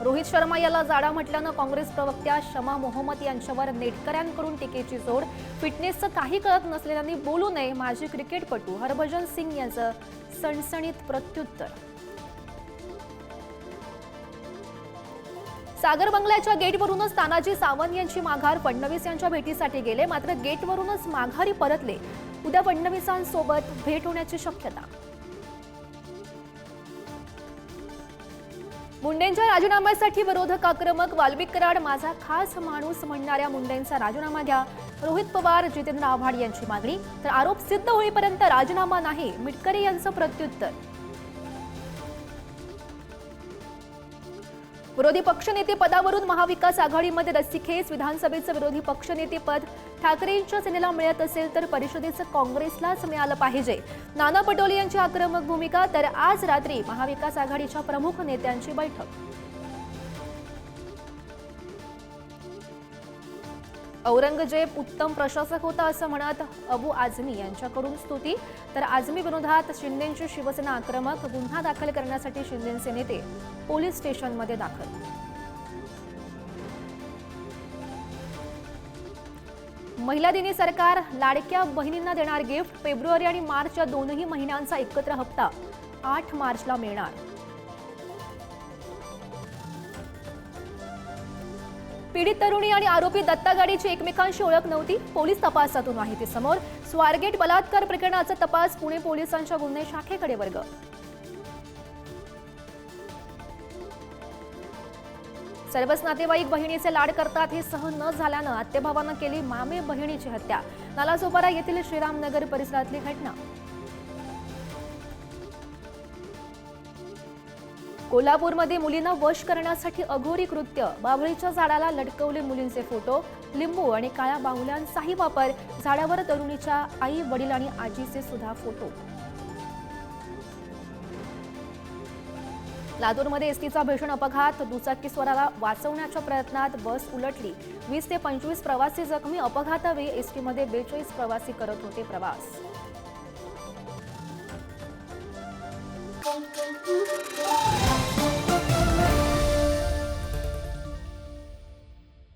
रोहित शर्मा याला जाडा म्हटल्यानं काँग्रेस प्रवक्त्या शमा मोहम्मद यांच्यावर नेटकऱ्यांकडून टीकेची जोड. फिटनेसचं काही कळत नसलेल्यांनी बोलू नये, माजी क्रिकेटपटू हरभजन सिंग यांचं सणसणीत प्रत्युत्तर. सागर बंगल्याच्या गेटवरूनच तानाजी सावंत यांची माघार. फडणवीस यांच्या भेटीसाठी गेले, मात्र गेटवरूनच माघारी परतले. उद्या फडणवीसांसोबत भेट होण्याची शक्यता. मुंडेंच्या राजीनाम्यासाठी विरोधक आक्रमक. वाल्मिक कराड माझा खास माणूस म्हणणाऱ्या मुंडेंचा राजीनामा घ्या. रोहित पवार, जितेंद्र आव्हाड यांची मागणी. तर आरोप सिद्ध होईपर्यंत राजीनामा नाही, मिटकरी यांचं प्रत्युत्तर. विरोधी पक्षनेते पदावरून महाविकास आघाडीमध्ये रस्सीखेच. विधानसभेचं विरोधी पक्षनेतेपद ठाकरेंच्या सेनेला मिळत असेल तर परिषदेचं काँग्रेसलाच मिळालं पाहिजे. नाना पटोले यांची आक्रमक भूमिका. तर आज रात्री महाविकास आघाडीच्या प्रमुख नेत्यांची बैठक. औरंगजेब उत्तम प्रशासक होता असं म्हणत अबू आझमी यांच्याकडून स्तुती. तर आझमी विरोधात शिंदेंची शिवसेना आक्रमक. गुन्हा दाखल करण्यासाठी शिंदेचे नेते पोलीस स्टेशनमध्ये दाखल. महिला दिनी सरकार लाडक्या बहिणींना देणार गिफ्ट. फेब्रुवारी आणि मार्च या दोनही महिन्यांचा एकत्र हप्ता 8 मार्चला मिळणार. पीडित तरुणी आणि आरोपी दत्ता गाडीची एकमेकांशी ओळख नव्हती. पोलीस तपासातून माहिती समोर. स्वारगेट बलात्कार प्रकरणाचा तपास पुणे पोलिसांच्या गुन्हे शाखेकडे वर्ग. सर्वच नातेवाईक बहिणीचे लाड करतात हे सहन न झाल्यानं आत्तेभावानं केली मामे बहिणीची हत्या. नालासोपारा येथील श्रीरामनगर परिसरातली घटना. कोल्हापूरमध्ये मुलींना वश करण्यासाठी अघोरी कृत्य. बाभळीच्या झाडाला लटकवले मुलींचे फोटो. लिंबू आणि काळ्या बाहुल्यांचाही वापर. झाडावर तरुणीच्या आई, वडील आणि आजीचे सुद्धा फोटो. लातूरमध्ये एसटीचा भीषण अपघात. दुचाकीस्वाराला वाचवण्याच्या प्रयत्नात बस उलटली. 20 ते 25 प्रवासी जखमी. अपघातावेळी एसटीमध्ये 42 प्रवासी करत होते प्रवास.